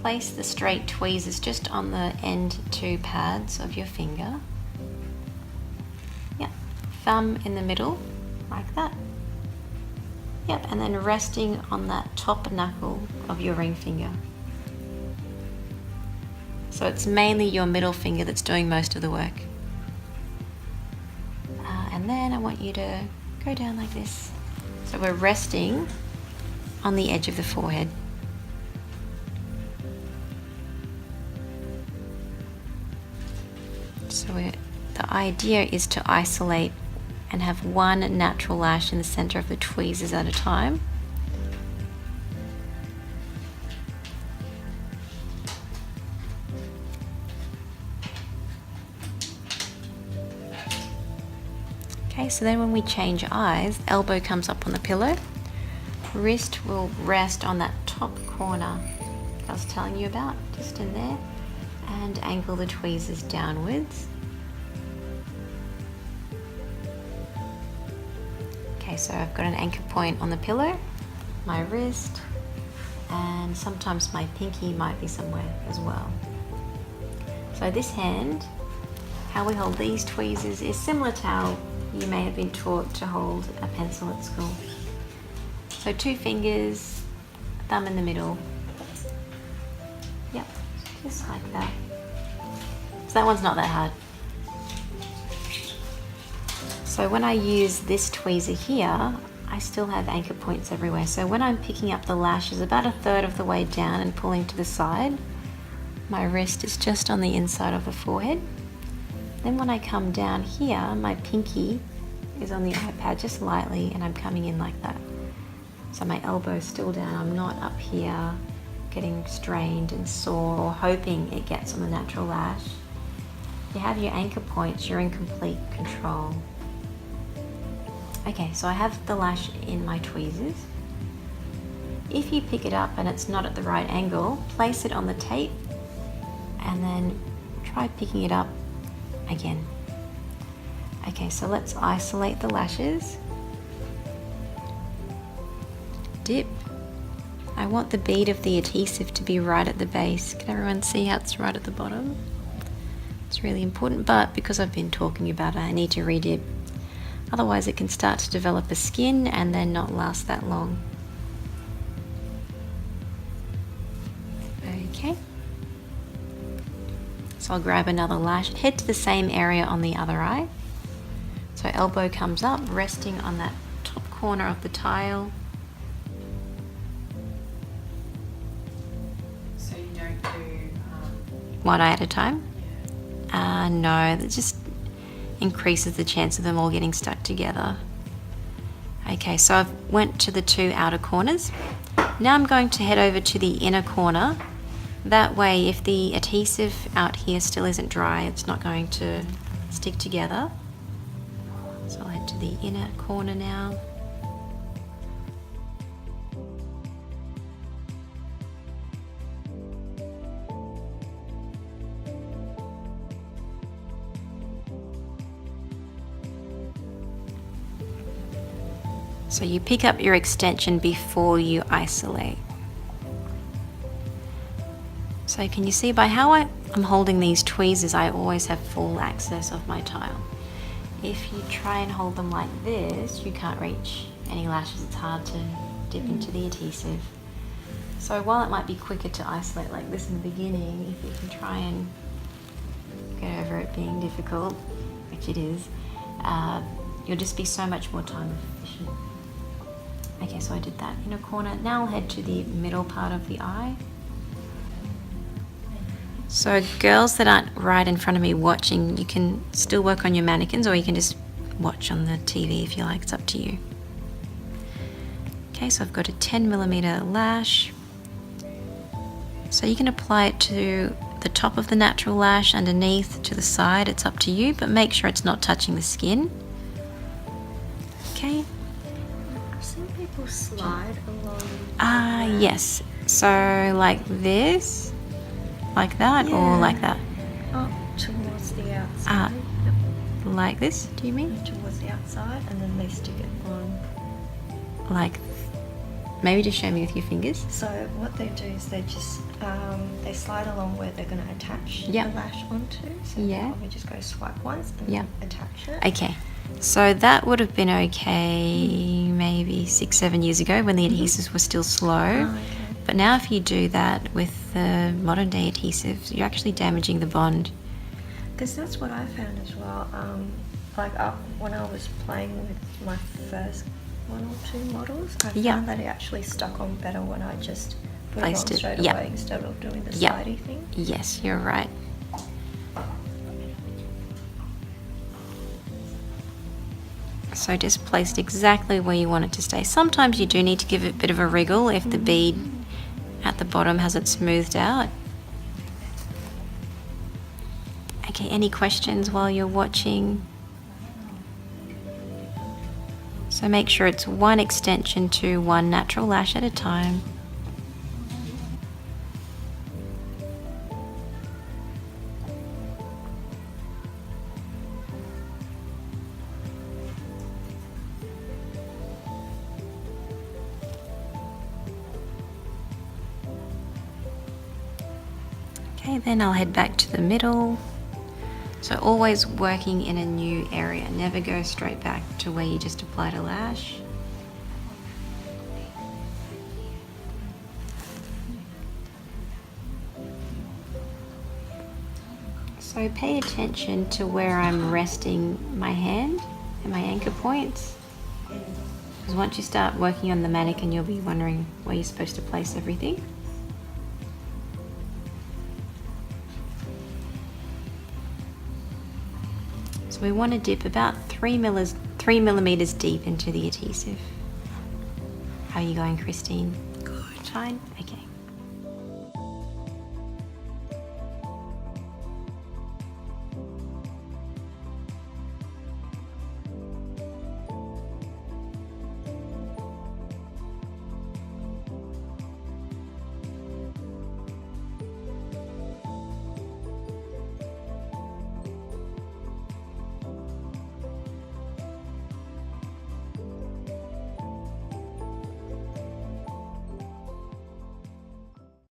place the straight tweezers just on the end two pads of your finger. Yep, thumb in the middle, like that. Yep, and then resting on that top knuckle of your ring finger. So it's mainly your middle finger that's doing most of the work. And then I want you to go down like this. So we're resting on the edge of the forehead. So the idea is to isolate and have one natural lash in the center of the tweezers at a time. Okay, so then when we change eyes, elbow comes up on the pillow, wrist will rest on that top corner I was telling you about, just in there, and angle the tweezers downwards. Okay, so I've got an anchor point on the pillow, my wrist, and sometimes my pinky might be somewhere as well. So this hand, how we hold these tweezers is similar to how you may have been taught to hold a pencil at school. So two fingers, thumb in the middle. Yep, just like that. So that one's not that hard. So when I use this tweezer here, I still have anchor points everywhere. So when I'm picking up the lashes about a third of the way down and pulling to the side, my wrist is just on the inside of the forehead. Then when I come down here, my pinky is on the iPad just lightly, and I'm coming in like that. So my elbow is still down, I'm not up here getting strained and sore or hoping it gets on the natural lash. If you have your anchor points, you're in complete control. Okay, so I have the lash in my tweezers. If you pick it up and it's not at the right angle, place it on the tape and then try picking it up again. Okay, so let's isolate the lashes. Dip. I want the bead of the adhesive to be right at the base. Can everyone see how it's right at the bottom? It's really important, but because I've been talking about it, I need to re-dip. Otherwise it can start to develop a skin and then not last that long. Okay. So I'll grab another lash, head to the same area on the other eye. So elbow comes up, resting on that top corner of the tile. So you don't do one eye at a time? No, that just increases the chance of them all getting stuck together. Okay, so I've went to the two outer corners. Now I'm going to head over to the inner corner. That way, if the adhesive out here still isn't dry, it's not going to stick together. So I'll head to the inner corner now. So you pick up your extension before you isolate. So can you see by how I'm holding these tweezers, I always have full access of my tile. If you try and hold them like this, you can't reach any lashes. It's hard to dip into the adhesive. So while it might be quicker to isolate like this in the beginning, if you can try and get over it being difficult, which it is, you'll just be so much more time efficient. Okay, so I did that inner corner. Now I'll head to the middle part of the eye. So girls that aren't right in front of me watching, you can still work on your mannequins or you can just watch on the TV if you like, it's up to you. Okay, so I've got a 10mm lash. So you can apply it to the top of the natural lash, underneath, to the side, it's up to you, but make sure it's not touching the skin. Okay. I've seen people slide along. Yes. So like this. Like that, yeah. Or like that? Oh, towards the outside. Like this, do you mean? Towards the outside, and then they stick it on. Like Maybe just show me with your fingers. So what they do is they just they slide along where they're going to attach Yep. the lash onto. So Yeah. probably just go swipe once and Yep. attach it. Okay, so that would have been okay maybe 6-7 years ago when the adhesives were still slow. Oh, okay. But now if you do that with the modern day adhesives, you're actually damaging the bond. Because that's what I found as well. Like when I was playing with my first 1 or 2 models, I Yeah. found that it actually stuck on better when I just put Placed it it, on straight yep. away instead of doing the Yep. slidey thing. Yes, you're right. So just placed exactly where you want it to stay. Sometimes you do need to give it a bit of a wriggle if the bead at the bottom hasn't smoothed out. Okay, any questions while you're watching? So make sure it's 1 extension to 1 natural lash at a time. Okay, then I'll head back to the middle. So always working in a new area. Never go straight back to where you just applied a lash. So pay attention to where I'm resting my hand and my anchor points. Because once you start working on the mannequin, you'll be wondering where you're supposed to place everything. So we want to dip about 3 millimeters deep into the adhesive. How are you going, Christine? Good. Fine? Okay.